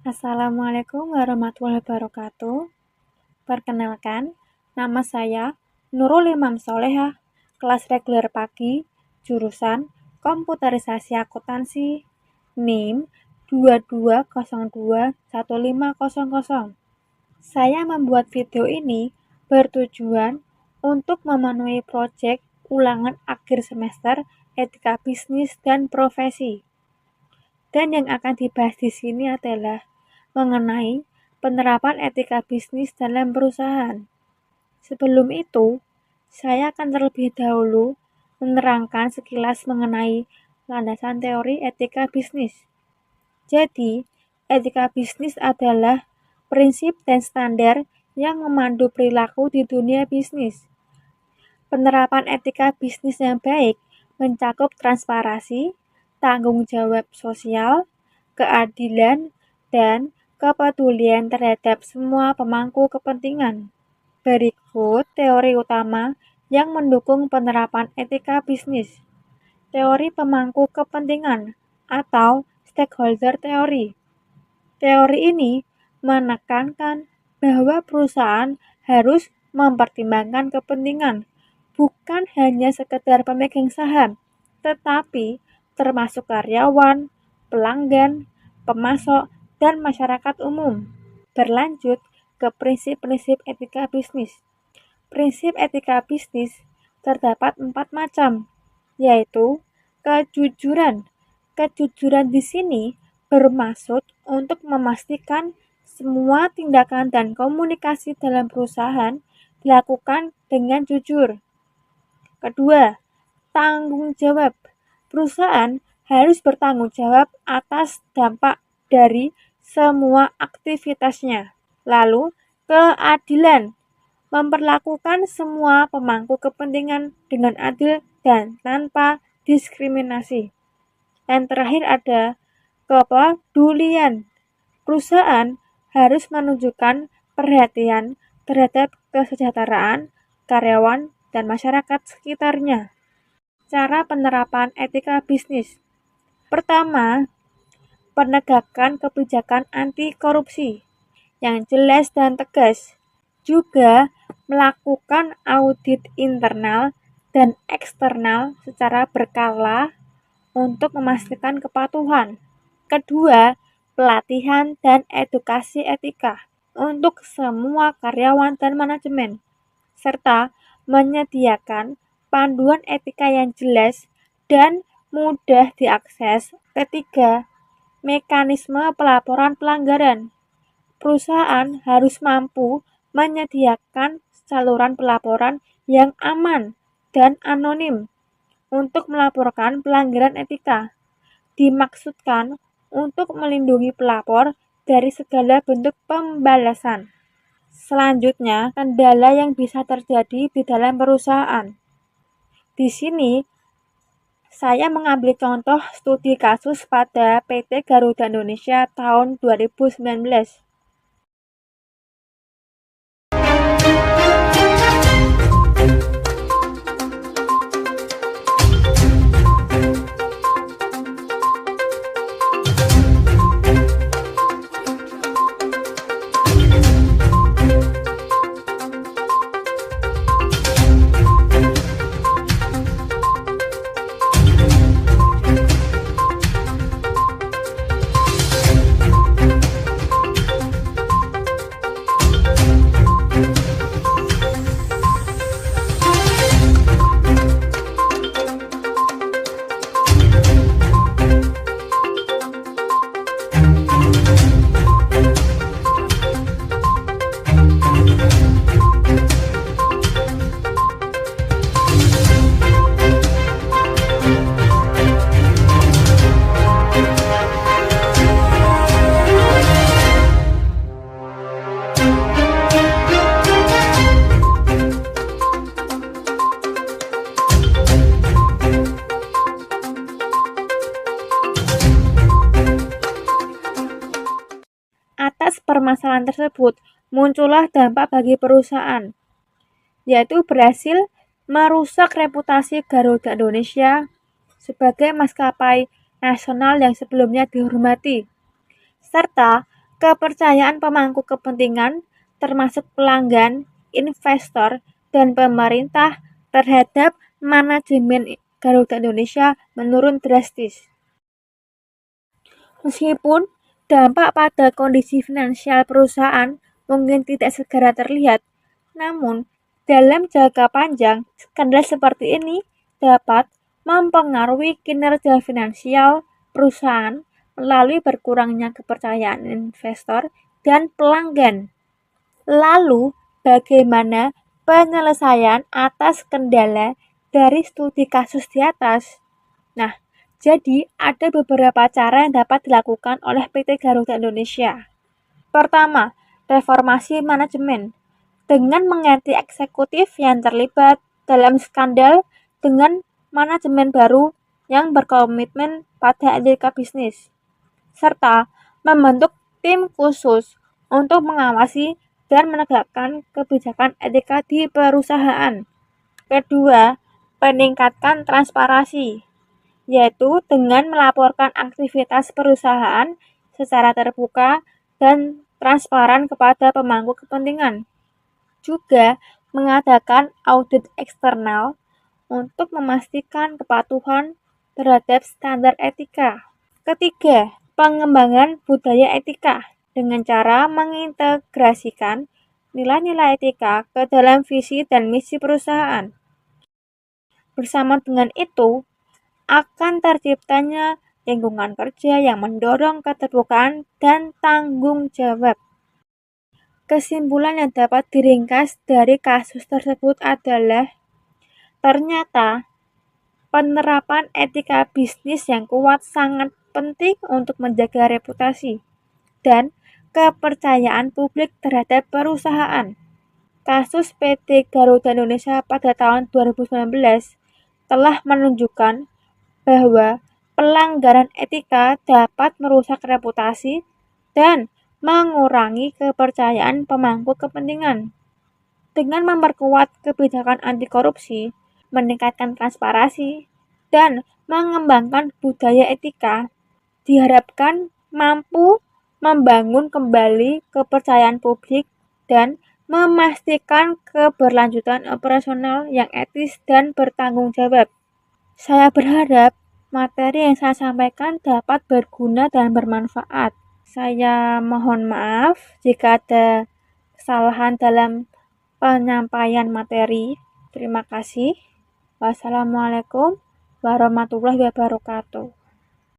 Assalamualaikum warahmatullahi wabarakatuh. Perkenalkan, nama saya Nurul Imam Solehah, kelas reguler pagi, jurusan Komputerisasi Akuntansi, NIM 22021500. Saya membuat video ini bertujuan untuk memenuhi proyek ulangan akhir semester etika bisnis dan profesi. Dan yang akan dibahas di sini adalah mengenai penerapan etika bisnis dalam perusahaan. Sebelum itu, saya akan terlebih dahulu menerangkan sekilas mengenai landasan teori etika bisnis. Jadi, etika bisnis adalah prinsip dan standar yang memandu perilaku di dunia bisnis. Penerapan etika bisnis yang baik mencakup transparansi, tanggung jawab sosial, keadilan, dan kepedulian terhadap semua pemangku kepentingan. Berikut teori utama yang mendukung penerapan etika bisnis. Teori pemangku kepentingan atau stakeholder theory. Teori ini menekankan bahwa perusahaan harus mempertimbangkan kepentingan bukan hanya sekedar pemegang saham, tetapi termasuk karyawan, pelanggan, pemasok, dan masyarakat umum. Berlanjut ke prinsip-prinsip etika bisnis. Prinsip etika bisnis terdapat 4 macam, yaitu kejujuran. Kejujuran di sini bermaksud untuk memastikan semua tindakan dan komunikasi dalam perusahaan dilakukan dengan jujur. Kedua, tanggung jawab. Perusahaan harus bertanggung jawab atas dampak dari semua aktivitasnya. Lalu, keadilan. Memperlakukan semua pemangku kepentingan dengan adil dan tanpa diskriminasi. Dan terakhir ada kepedulian. Perusahaan harus menunjukkan perhatian terhadap kesejahteraan karyawan dan masyarakat sekitarnya. Cara penerapan etika bisnis. Pertama, penegakan kebijakan anti korupsi yang jelas dan tegas. Juga melakukan audit internal dan eksternal secara berkala untuk memastikan kepatuhan. Kedua, pelatihan dan edukasi etika untuk semua karyawan dan manajemen, serta menyediakan panduan etika yang jelas dan mudah diakses. Ketiga, mekanisme pelaporan pelanggaran. Perusahaan harus mampu menyediakan saluran pelaporan yang aman dan anonim untuk melaporkan pelanggaran etika. Dimaksudkan untuk melindungi pelapor dari segala bentuk pembalasan. Selanjutnya, kendala yang bisa terjadi di dalam perusahaan. Di sini, saya mengambil contoh studi kasus pada PT Garuda Indonesia tahun 2019. Atas permasalahan tersebut, muncullah dampak bagi perusahaan, yaitu berhasil merusak reputasi Garuda Indonesia sebagai maskapai nasional yang sebelumnya dihormati, serta kepercayaan pemangku kepentingan, termasuk pelanggan, investor, dan pemerintah terhadap manajemen Garuda Indonesia menurun drastis. Meskipun dampak pada kondisi finansial perusahaan mungkin tidak segera terlihat, namun dalam jangka panjang, skandal seperti ini dapat mempengaruhi kinerja finansial perusahaan melalui berkurangnya kepercayaan investor dan pelanggan. Lalu, bagaimana penyelesaian atas kendala dari studi kasus di atas? Nah, jadi ada beberapa cara yang dapat dilakukan oleh PT Garuda Indonesia. Pertama, reformasi manajemen. Dengan mengganti eksekutif yang terlibat dalam skandal dengan manajemen baru yang berkomitmen pada etika bisnis, serta membentuk tim khusus untuk mengawasi dan menegakkan kebijakan etika di perusahaan. Kedua, peningkatkan transparansi, yaitu dengan melaporkan aktivitas perusahaan secara terbuka dan transparan kepada pemangku kepentingan. Juga mengadakan audit eksternal untuk memastikan kepatuhan terhadap standar etika. Ketiga, pengembangan budaya etika dengan cara mengintegrasikan nilai-nilai etika ke dalam visi dan misi perusahaan. Bersama dengan itu, akan terciptanya lingkungan kerja yang mendorong keterbukaan dan tanggung jawab. Kesimpulan yang dapat diringkas dari kasus tersebut adalah ternyata penerapan etika bisnis yang kuat sangat penting untuk menjaga reputasi dan kepercayaan publik terhadap perusahaan. Kasus PT Garuda Indonesia pada tahun 2019 telah menunjukkan bahwa pelanggaran etika dapat merusak reputasi dan mengurangi kepercayaan pemangku kepentingan. Dengan memperkuat kebijakan anti korupsi, meningkatkan transparansi, dan mengembangkan budaya etika, diharapkan mampu membangun kembali kepercayaan publik dan memastikan keberlanjutan operasional yang etis dan bertanggung jawab. Saya berharap materi yang saya sampaikan dapat berguna dan bermanfaat. Saya mohon maaf jika ada kesalahan dalam penyampaian materi. Terima kasih. Wassalamualaikum warahmatullahi wabarakatuh.